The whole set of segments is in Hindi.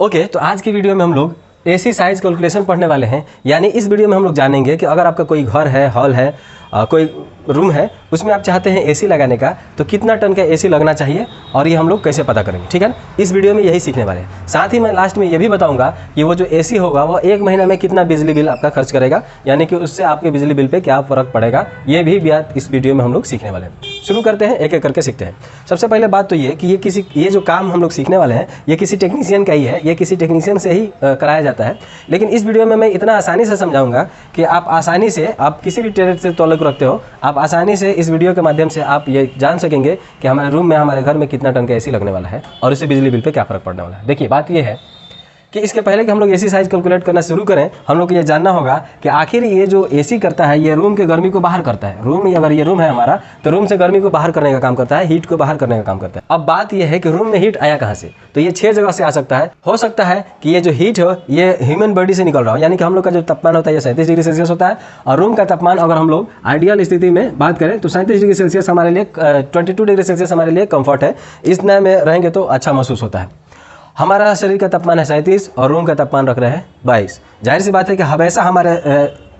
ओके, तो आज की वीडियो में हम लोग एसी साइज कैलकुलेशन पढ़ने वाले हैं। यानी इस वीडियो में हम लोग जानेंगे कि अगर आपका कोई घर है, हॉल है, कोई रूम है, उसमें आप चाहते हैं एसी लगाने का, तो कितना टन का एसी लगना चाहिए और ये हम लोग कैसे पता करेंगे, ठीक है ना। इस वीडियो में यही सीखने वाले हैं। साथ ही मैं लास्ट में ये भी बताऊंगा कि वो जो एसी होगा वो एक महीना में कितना बिजली बिल आपका खर्च करेगा, यानी कि उससे आपके बिजली बिल पे क्या फ़र्क पड़ेगा, ये भी बात इस वीडियो में हम लोग सीखने वाले हैं। शुरू करते हैं, एक एक करके सीखते हैं। सबसे पहले बात तो ये कि ये जो काम हम लोग सीखने वाले हैं ये किसी टेक्नीशियन का ही है, ये किसी टेक्नीशियन से ही कराया जाता है। लेकिन इस वीडियो में मैं इतना आसानी से समझाऊंगा कि आप आसानी से, आप किसी भी ट्रेड से ताल्लुक़ रखते हो, आप आसानी से इस वीडियो के माध्यम से आप ये जान सकेंगे कि हमारे रूम में, हमारे घर में कितना टन का एसी लगने वाला है और उससे बिजली बिल पे क्या फ़र्क पड़ने वाला है। देखिए, बात ये है कि इसके पहले कि हम लोग एसी साइज कैलकुलेट करना शुरू करें, हम लोग को ये जानना होगा कि आखिर ये जो एसी करता है ये रूम के गर्मी को बाहर करता है। रूम, अगर ये रूम है हमारा, तो रूम से गर्मी को बाहर करने का काम करता है, हीट को बाहर करने का काम करता है। अब बात ये है कि रूम में हीट आया कहाँ से, तो ये 6 जगह से आ सकता है। हो सकता है कि ये जो हीट हो ये ह्यूमन बॉडी से निकल रहा हो, यानी कि हम लोग का जो तापमान होता है ये 37 डिग्री सेल्सियस होता है। और रूम का तापमान अगर हम लोग आइडियल स्थिति में बात करें तो 37 डिग्री सेल्सियस हमारे लिए, 22 डिग्री सेल्सियस हमारे लिए कम्फर्ट है। इस नए में रहेंगे तो अच्छा महसूस होता है। हमारा शरीर का तापमान है 37 और रूम का तापमान रख रहे हैं 22। जाहिर सी बात है कि हमेशा हमारे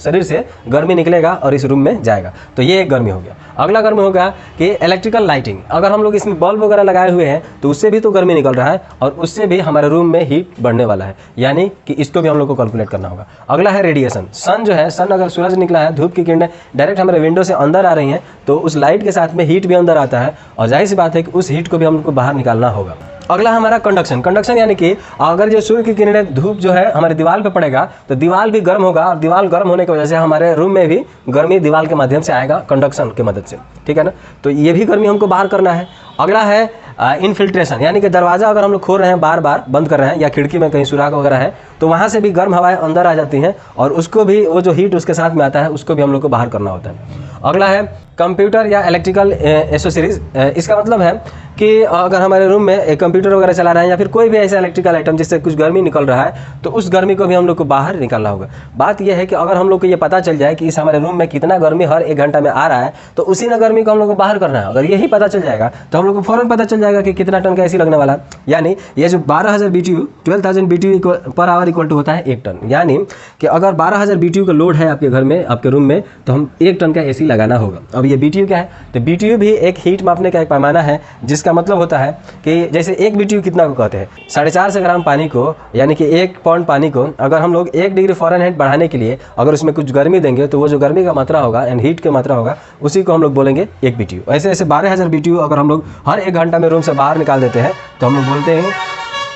शरीर से गर्मी निकलेगा और इस रूम में जाएगा, तो ये एक गर्मी हो गया। अगला गर्मी होगा कि इलेक्ट्रिकल लाइटिंग, अगर हम लोग इसमें बल्ब वगैरह लगाए हुए हैं तो उससे भी तो गर्मी निकल रहा है और उससे भी हमारे रूम में हीट बढ़ने वाला है, यानी कि इसको भी हम लोग को कैलकुलेट करना होगा। अगला है रेडिएशन। सन जो है, सन अगर सूरज निकला है, धूप की किरणें डायरेक्ट हमारे विंडो से अंदर आ रही हैं तो उस लाइट के साथ में हीट भी अंदर आता है और जाहिर सी बात है कि उस हीट को भी हम लोग को बाहर निकालना होगा। अगला हमारा कंडक्शन। कंडक्शन यानी कि अगर जो सूर्य की किरणें, धूप जो है हमारे दीवार पे पड़ेगा तो दीवार भी गर्म होगा और दीवार गर्म होने की वजह से हमारे रूम में भी गर्मी दीवार के माध्यम से आएगा, कंडक्शन की मदद से, ठीक है ना। तो ये भी गर्मी हमको बाहर करना है। अगला है इनफिल्ट्रेशन, यानी कि दरवाज़ा अगर हम लोग खोल रहे हैं, बार बार बंद कर रहे हैं, या खिड़की में कहीं सुराख वगैरह है तो वहाँ से भी गर्म हवाएं अंदर आ जाती हैं और उसको भी, वो जो हीट उसके साथ में आता है उसको भी हम लोग को बाहर करना होता है। अगला है कंप्यूटर या इलेक्ट्रिकल एसेसरीज। इसका मतलब है कि अगर हमारे रूम में एक कंप्यूटर वगैरह चला रहे हैं या फिर कोई भी ऐसा इलेक्ट्रिकल आइटम जिससे कुछ गर्मी निकल रहा है तो उस गर्मी को भी हम लोग को बाहर निकालना होगा। बात यह है कि अगर हम लोग को ये पता चल जाए कि इस हमारे रूम में कितना गर्मी हर 1 घंटा में आ रहा है तो उसी न गर्मी को हम लोग को बाहर करना है। अगर यही पता चल जाएगा तो हम लोग को फ़ौरन पता चल जाएगा कि कितना टन का एसी लगने वाला है। यानी ये जो 12,000 BTU, 12,000 BTU per hour equal to होता है 1 टन। यानी कि अगर 12,000 BTU का लोड है आपके घर में, आपके रूम में, तो हम 1 टन का एसी लगाना होगा। अब ये BTU क्या है, तो BTU भी एक हीट मापने का एक पैमाना है, जिसका मतलब होता है कि जैसे 1 BTU कितना को कहते हैं, 450 ग्राम पानी को, यानी कि 1 पाउंड पानी को अगर हम लोग 1 डिग्री फ़ारेनहाइट बढ़ाने के लिए अगर उसमें कुछ गर्मी देंगे तो वो जो गर्मी का मात्रा होगा एंड हीट की मात्रा होगा उसी को हम लोग बोलेंगे 1 BTU। ऐसे ऐसे 12,000 BTU अगर हम लोग हर 1 घंटा में रूम से बाहर निकाल देते हैं तो हम लोग बोलते हैं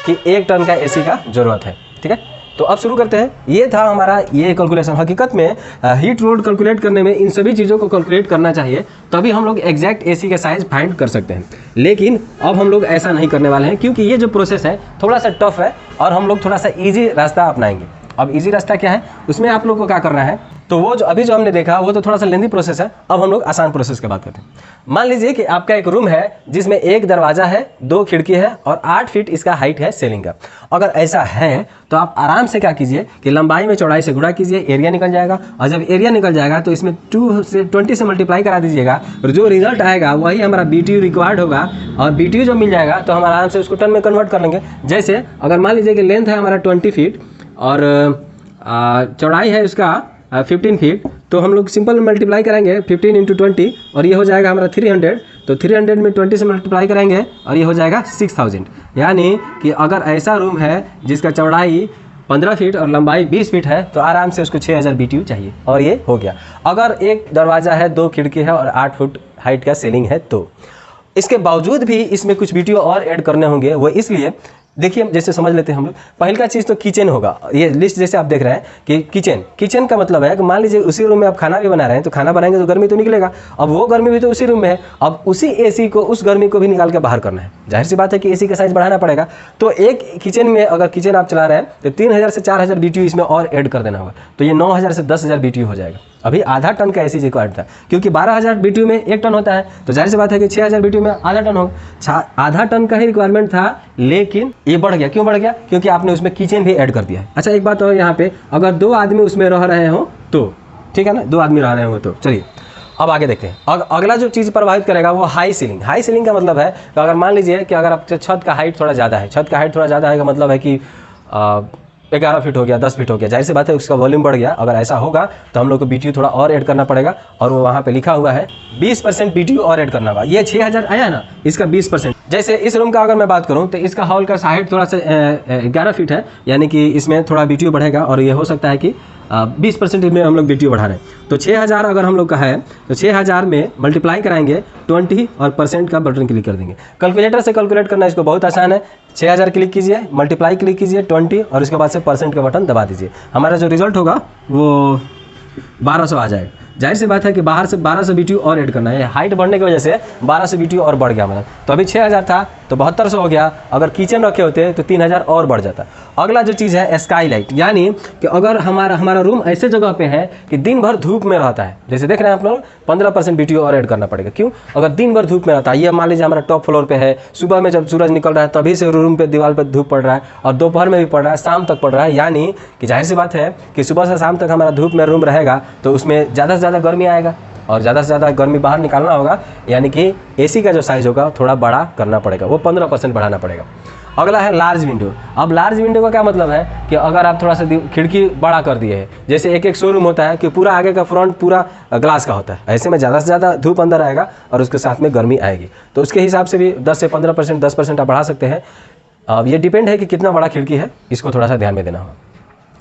कि 1 टन का एसी का ज़रूरत है, ठीक है। तो अब शुरू करते हैं। ये था हमारा ये कैलकुलेशन। हकीकत में हीट लोड कैलकुलेट करने में इन सभी चीज़ों को कैलकुलेट करना चाहिए, तभी हम लोग एग्जैक्ट एसी का साइज फाइंड कर सकते हैं। लेकिन अब हम लोग ऐसा नहीं करने वाले हैं, क्योंकि ये जो प्रोसेस है थोड़ा सा टफ है और हम लोग थोड़ा सा ईजी रास्ता अपनाएंगे। अब ईजी रास्ता क्या है, उसमें आप लोग को क्या करना है, तो वो जो अभी जो हमने देखा वो तो थोड़ा सा लेंदी प्रोसेस है। अब हम लोग आसान प्रोसेस की बात करते हैं। मान लीजिए कि आपका एक रूम है जिसमें 1 दरवाज़ा है, 2 खिड़की है और 8 फीट इसका हाइट है सीलिंग का। अगर ऐसा है तो आप आराम से क्या कीजिए कि लंबाई में चौड़ाई से गुणा कीजिए, एरिया निकल जाएगा। और जब एरिया निकल जाएगा तो इसमें 20 से मल्टीप्लाई करा दीजिएगा और जो रिजल्ट आएगा वही हमारा BTU रिक्वायर्ड होगा। और BTU जब मिल जाएगा तो हम आराम से उसको टन में कन्वर्ट कर लेंगे। जैसे अगर मान लीजिए कि लेंथ है हमारा 20 फीट और चौड़ाई है उसका 15 फीट, तो हम लोग सिंपल मल्टीप्लाई करेंगे 15 × 20 और ये हो जाएगा हमारा 300। तो 300 में 20 से मल्टीप्लाई करेंगे और ये हो जाएगा 6000। यानी कि अगर ऐसा रूम है जिसका चौड़ाई 15 फीट और लंबाई 20 फीट है तो आराम से उसको 6000 BTU चाहिए और ये हो गया। अगर 1 दरवाज़ा है, 2 खिड़की है और 8 फुट हाइट का सीलिंग है तो इसके बावजूद भी इसमें कुछ BTU और ऐड करने होंगे। वो इसलिए, देखिए जैसे समझ लेते हैं हम लोग। पहली का चीज़ तो किचन होगा। ये लिस्ट जैसे आप देख रहे हैं कि किचन का मतलब है कि मान लीजिए उसी रूम में आप खाना भी बना रहे हैं तो खाना बनाएंगे तो गर्मी तो निकलेगा। अब वो गर्मी भी तो उसी रूम में है, अब उसी एसी को, उस गर्मी को भी निकाल के बाहर करना है। जाहिर सी बात है कि एसी का साइज बढ़ाना पड़ेगा। तो एक किचन में अगर किचन आप चला रहे हैं तो 3000 से 4000 BTU इसमें और ऐड कर देना होगा, तो ये 9000 से 10000 BTU हो जाएगा। अभी आधा टन का एसी रिक्वायर्ड था, क्योंकि 12,000 BTU में 1 टन होता है, तो जाहिर सी बात है कि 6,000 BTU में आधा टन होगा। आधा टन का ही रिक्वायरमेंट था, लेकिन ये बढ़ गया। क्यों बढ़ गया? क्योंकि आपने उसमें किचन भी ऐड कर दिया है। अच्छा, एक बात और यहाँ पे, अगर 2 आदमी उसमें रह रहे हो तो ठीक है ना, 2 आदमी रह रहे हो तो चलिए अब आगे देखते हैं। अगला जो चीज़ प्रभावित करेगा वो हाई सीलिंग। हाई सीलिंग का मतलब है कि अगर मान लीजिए कि अगर आपके छत का हाइट थोड़ा ज़्यादा है, छत का हाइट थोड़ा ज़्यादा है का मतलब है कि 11 फीट हो गया, 10 फीट हो गया, जाहिर सी बात है उसका वॉल्यूम बढ़ गया। अगर ऐसा होगा तो हम लोग को BTU थोड़ा और ऐड करना पड़ेगा, और वो वहाँ पे लिखा हुआ है 20% BTU और ऐड करना होगा। ये 6000 आया ना, इसका 20%। जैसे इस रूम का अगर मैं बात करूँ तो इसका हॉल का हाइट थोड़ा सा 11 फीट है, यानी कि इसमें थोड़ा BTU बढ़ेगा, और ये हो सकता है कि 20% में हम लोग BTU बढ़ा रहे हैं। तो 6000 अगर हम लोग का है तो 6000 में मल्टीप्लाई कराएंगे 20 और परसेंट का बटन क्लिक कर देंगे। कैलकुलेटर से कैलकुलेट करना इसको बहुत आसान है। 6000 क्लिक कीजिए, मल्टीप्लाई क्लिक कीजिए 20, और उसके बाद से परसेंट का बटन दबा दीजिए। हमारा जो रिजल्ट होगा वो 1200 आ जाएगा। जाहिर सी बात है कि बाहर से 1200 BTU और ऐड करना है। हाइट बढ़ने की वजह से 1200 BTU और बढ़ गया हमारा। तो अभी 6000 था तो 7200 हो गया। अगर किचन रखे होते तो 3000 और बढ़ जाता। अगला जो चीज़ है स्काई लाइट, यानी कि अगर हमारा रूम ऐसे जगह पे है कि दिन भर धूप में रहता है, जैसे देख रहे हैं आप लोग, 15% BTU और ऐड करना पड़ेगा। क्यों? अगर दिन भर धूप में रहता है, ये मान लीजिए हमारा टॉप फ्लोर पे है, सुबह में जब सूरज निकल रहा है तभी से रूम पे दीवार पे धूप पड़ रहा है, और दोपहर में भी पड़ रहा है, शाम तक पड़ रहा है, यानी कि जाहिर सी बात है कि सुबह से शाम तक हमारा धूप में रूम रहेगा तो उसमें ज़्यादा से ज़्यादा गर्मी आएगा, और ज़्यादा से ज़्यादा गर्मी बाहर निकालना होगा, यानी कि AC का जो साइज़ होगा थोड़ा बड़ा करना पड़ेगा, वो 15% बढ़ाना पड़ेगा। अगला है लार्ज विंडो। अब लार्ज विंडो का क्या मतलब है कि अगर आप थोड़ा सा खिड़की बड़ा कर दिए है, जैसे एक शोरूम होता है कि पूरा आगे का फ्रंट पूरा ग्लास का होता है, ऐसे में ज़्यादा से ज़्यादा धूप अंदर आएगा और उसके साथ में गर्मी आएगी, तो उसके हिसाब से भी 10 से 15%, 10% आप बढ़ा सकते हैं। अब ये डिपेंड है कि कितना बड़ा खिड़की है, इसको थोड़ा सा ध्यान में देना होगा।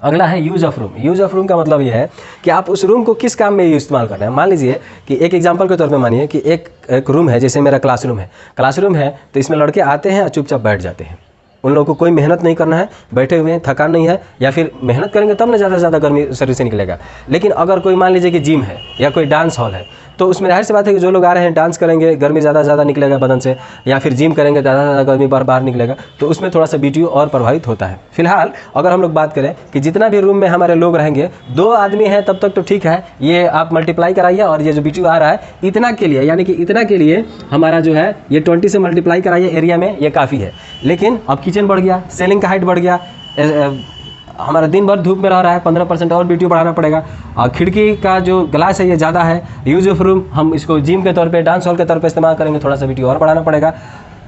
अगला है use of room. Use of room का मतलब ये है कि आप उस रूम को किस काम में इस्तेमाल कर रहे हैं। मान लीजिए कि एक एग्जांपल के तौर पे मानिए कि एक रूम है, जैसे मेरा क्लासरूम है तो इसमें लड़के आते हैं और चुपचाप बैठ जाते हैं। उन लोगों को कोई मेहनत नहीं करना है, बैठे हुए हैं, थकान नहीं है, या फिर मेहनत करेंगे तब ना ज़्यादा से ज़्यादा गर्मी शरीर से निकलेगा। लेकिन अगर कोई मान लीजिए कि जिम है या कोई डांस हॉल है, तो उसमें जाहिर सी बात है कि जो लोग आ रहे हैं डांस करेंगे, गर्मी ज़्यादा से ज़्यादा निकलेगा बदन से, या फिर जिम करेंगे ज़्यादा से ज़्यादा गर्मी बाहर निकलेगा, तो उसमें थोड़ा सा BTU और प्रभावित होता है। फिलहाल अगर हम लोग बात करें कि जितना भी रूम में हमारे लोग रहेंगे, 2 आदमी हैं तब तक तो ठीक है, ये आप मल्टीप्लाई कराइए, और ये जो BTU आ रहा है इतना के लिए, यानी कि इतना के लिए हमारा जो है ये 20 से मल्टीप्लाई कराइए एरिया में, ये काफ़ी है। लेकिन अब किचन बढ़ गया, सेलिंग का हाइट बढ़ गया, हमारा दिन भर धूप में रह रहा है, 15% और BTU बढ़ाना पड़ेगा। और खिड़की का जो ग्लास है ये ज़्यादा है। यूज ऑफ रूम हम इसको जिम के तौर पे, डांस हॉल के तौर पे इस्तेमाल करेंगे, थोड़ा सा BTU और बढ़ाना पड़ेगा।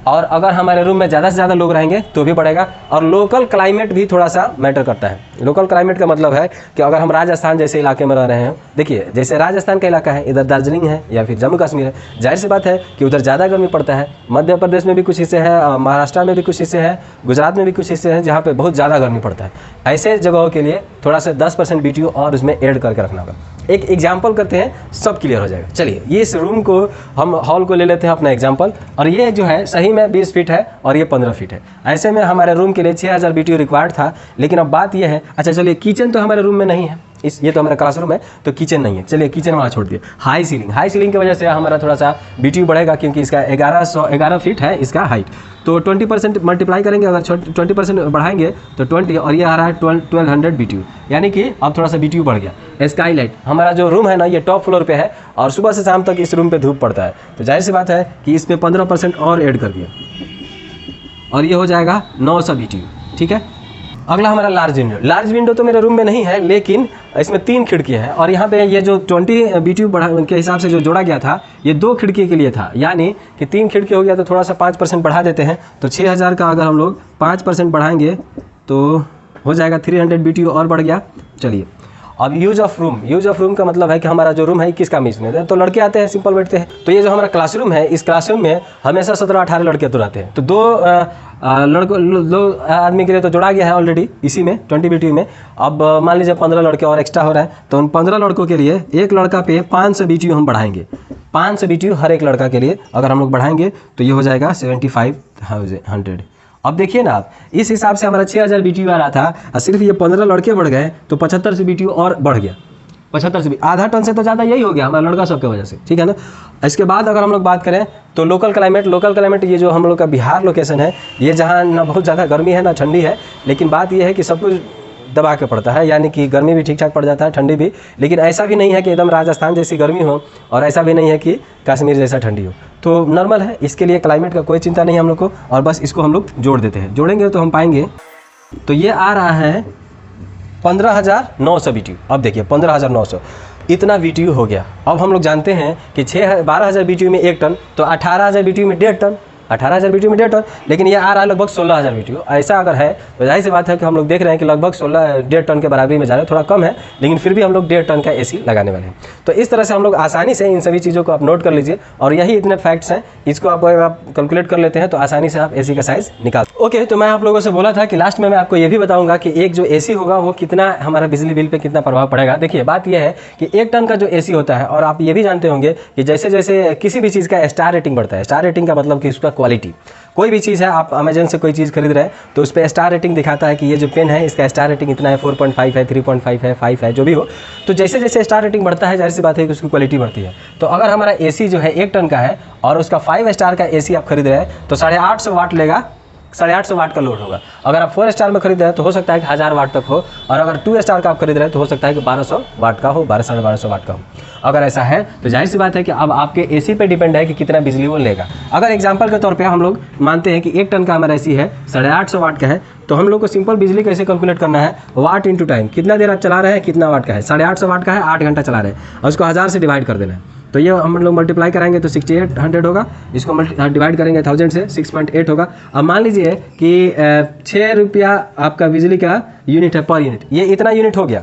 और अगर हमारे रूम में ज़्यादा से ज़्यादा लोग रहेंगे तो भी बढ़ेगा। और लोकल क्लाइमेट भी थोड़ा सा मैटर करता है। लोकल क्लाइमेट का मतलब है कि अगर हम राजस्थान जैसे इलाके में रह रहे हैं, देखिए जैसे राजस्थान का इलाका है, इधर दार्जिलिंग है या फिर जम्मू कश्मीर है, जाहिर सी बात है कि उधर ज़्यादा गर्मी पड़ता है। मध्य प्रदेश में भी कुछ हिस्से हैं, महाराष्ट्र में भी कुछ हिस्से हैं, गुजरात में भी कुछ हिस्से हैं जहाँ पर बहुत ज़्यादा गर्मी पड़ता है। ऐसे जगहों के लिए थोड़ा सा 10% BTU और उसमें ऐड करके रखना होगा। एक एग्जाम्पल करते हैं, सब क्लियर हो जाएगा। चलिए ये इस रूम को, हम हॉल को ले लेते हैं अपना एग्जाम्पल, और ये जो है सही में 20 फीट है और ये 15 फीट है। ऐसे में हमारे रूम के लिए 6000 BTU रिक्वायर्ड था। लेकिन अब बात ये है, अच्छा चलिए किचन तो हमारे रूम में नहीं है, ये तो हमारा क्लासरूम है तो किचन नहीं है, चलिए किचन वाला छोड़ दिए। हाई सीलिंग की वजह से हमारा थोड़ा सा BTU बढ़ेगा, क्योंकि इसका 11 फीट है इसका हाइट। तो 20% मल्टीप्लाई करेंगे, अगर 20% बढ़ाएंगे तो 20, और ये आ रहा है 1200 BTU, यानी कि अब थोड़ा सा BTU बढ़ गया। स्काई लाइट, हमारा जो रूम है ना ये टॉप फ्लोर पे है, और सुबह से शाम तक इस रूम पे धूप पड़ता है, तो जाहिर सी बात है कि इसमें 15% और ऐड कर दिया, और ये हो जाएगा 900 BTU। ठीक है। अगला हमारा लार्ज विंडो। लार्ज विंडो तो मेरे रूम में नहीं है, लेकिन इसमें 3 खिड़की हैं, और यहाँ पे ये जो 20 BTU बढ़ा के हिसाब से जो जोड़ा गया था ये 2 खिड़की के लिए था, यानी कि 3 खिड़की हो गया तो थोड़ा सा 5% बढ़ा देते हैं। तो 6000 का अगर हम लोग 5% बढ़ाएंगे तो हो जाएगा 300 BTU और बढ़ गया। चलिए अब यूज ऑफ रूम का मतलब है कि हमारा जो रूम है किस काम में, तो लड़के आते हैं सिंपल बैठते हैं। तो ये जो हमारा क्लासरूम है, इस क्लासरूम में हमेशा 17-18 लड़के तो रहते हैं, तो 2 आदमी के लिए तो जोड़ा गया है ऑलरेडी इसी में 20 BTU में। अब मान लीजिए 15 लड़के और एक्स्ट्रा हो रहा है, तो उन 15 लड़कों के लिए एक लड़का पे 500 BTU हम बढ़ाएंगे। 500 BTU हर एक लड़का के लिए अगर हम लोग बढ़ाएंगे तो ये हो जाएगा 7500। अब देखिए ना आप, इस हिसाब से हमारा 6000 BTU आ रहा था, और सिर्फ ये 15 लड़के बढ़ गए तो 75 BTU और बढ़ गया। 75 से आधा टन से तो ज़्यादा यही हो गया हमारा लड़का सब की वजह से। ठीक है ना। इसके बाद अगर हम लोग बात करें तो लोकल क्लाइमेट, ये जो हम लोग का बिहार लोकेशन है, ये जहाँ ना बहुत ज़्यादा गर्मी है ना ठंडी है, लेकिन बात ये है कि सब कुछ दबा के पड़ता है, यानी कि गर्मी भी ठीक ठाक पड़ जाता है, ठंडी भी। लेकिन ऐसा भी नहीं है कि एकदम राजस्थान जैसी गर्मी हो, और ऐसा भी नहीं है कि कश्मीर जैसा ठंडी हो, तो नॉर्मल है। इसके लिए क्लाइमेट का कोई चिंता नहीं है हम लोग को, और बस इसको हम लोग जोड़ देते हैं। जोड़ेंगे तो हम पाएंगे, तो ये आ रहा है 15900 BTU। अब देखिए 15900 इतना BTU हो गया। अब हम लोग जानते हैं कि 12000 BTU में 1 टन, तो 18000 BTU में 1.5 टन, 18,000 BTU में 1.5 टन, लेकिन ये आ रहा है लगभग 16,000 BTU। ऐसा अगर है तो जाहिर सी बात है कि हम लोग देख रहे हैं कि लगभग 1.5 टन के बराबरी में जा रहे हैं, थोड़ा कम है लेकिन फिर भी हम लोग 1.5 टन का AC लगाने वाले हैं। तो इस तरह से हम लोग आसानी से इन सभी चीज़ों को आप नोट कर लीजिए, और यही इतने फैक्ट्स हैं, इसको आप कैलकुलेट कर लेते हैं तो आसानी से आप AC का साइज़ निकाल। ओके, तो मैं आप लोगों से बोला था कि लास्ट में मैं आपको ये भी बताऊंगा कि एक जो AC होगा वो कितना हमारा बिजली बिल पे कितना प्रभाव पड़ेगा। देखिए बात यह है कि 1 टन का जो AC होता है, और आप ये भी जानते होंगे कि जैसे जैसे किसी भी चीज़ का स्टार रेटिंग बढ़ता है, स्टार रेटिंग का मतलब कि उसका क्वालिटी, कोई भी चीज़ है, आप अमेजन से कोई चीज़ खरीद रहे हैं तो उस पर स्टार रेटिंग दिखाता है कि ये जो पेन है इसका स्टार रेटिंग इतना है, 4.5 है, 3.5 है, 5 है, जो भी हो। तो जैसे जैसे स्टार रेटिंग बढ़ता है, जाहिर सी बात है कि उसकी क्वालिटी बढ़ती है। तो अगर हमारा AC जो है 1 टन का है और उसका 5 स्टार का AC आप खरीद रहे हैं तो 850 वाट लेगा, 850 वाट का लोड होगा। अगर आप 4 स्टार में खरीद रहे हैं तो हो सकता है कि 1000 वाट तक हो, और अगर 2 स्टार का आप खरीद रहे हैं तो हो सकता है कि 1200 वाट का हो, 1200-1250 वाट का हो। अगर ऐसा है तो जाहिर सी बात है कि अब आपके AC पे डिपेंड है कि कितना बिजली वो लेगा। अगर एग्जांपल के तौर पे हम लोग मानते हैं कि 1 टन का हमारा AC है, 850 वाट का है, तो हम लोग को सिंपल बिजली कैसे कैलकुलेट करना है, वाट इंटू टाइम, कितना देर आप चला रहे हैं, कितना वाट का है, 850 वाट का है, 8 घंटा चला रहे हैं, और उसको 1000 से डिवाइड कर देना है। तो ये हम लोग मल्टीप्लाई कराएंगे तो 6800 होगा, इसको डिवाइड करेंगे 1000 से 6.8 होगा। अब मान लीजिए कि 6 रुपया आपका बिजली का यूनिट है पर यूनिट, ये इतना यूनिट हो गया।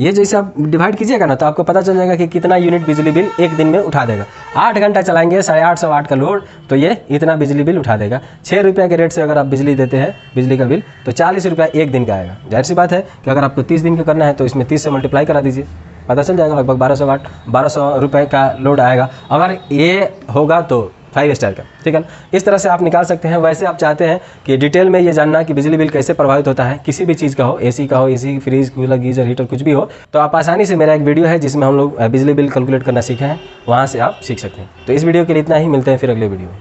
ये जैसे आप डिवाइड कीजिएगा ना तो आपको पता चल जाएगा कि कितना यूनिट बिजली बिल एक दिन में उठा देगा। 8 घंटा चलाएंगे, 850 वाट का लोड, तो ये इतना बिजली बिल उठा देगा। 6 रुपये के रेट से अगर आप बिजली देते हैं, बिजली का बिल, तो 40 रुपया एक दिन का आएगा। जाहिर सी बात है कि अगर आपको 30 दिन का करना है तो इसमें 30 से मल्टीप्लाई करा दीजिए, पता चल जाएगा लगभग 1200 वाट, 1200 रुपये का लोड आएगा। अगर ये होगा तो 5 स्टार का, ठीक है। इस तरह से आप निकाल सकते हैं। वैसे आप चाहते हैं कि डिटेल में ये जानना कि बिजली बिल कैसे प्रभावित होता है किसी भी चीज़ का हो, AC का हो, AC, fridge, cooler, geyser, heater, कुछ भी हो, तो आप आसानी से, मेरा एक वीडियो है जिसमें हम लोग बिजली बिल कैलकुलेट करना सीखे हैं, वहाँ से आप सीख सकते हैं। तो इस वीडियो के लिए इतना ही, मिलते हैं फिर अगले वीडियो में।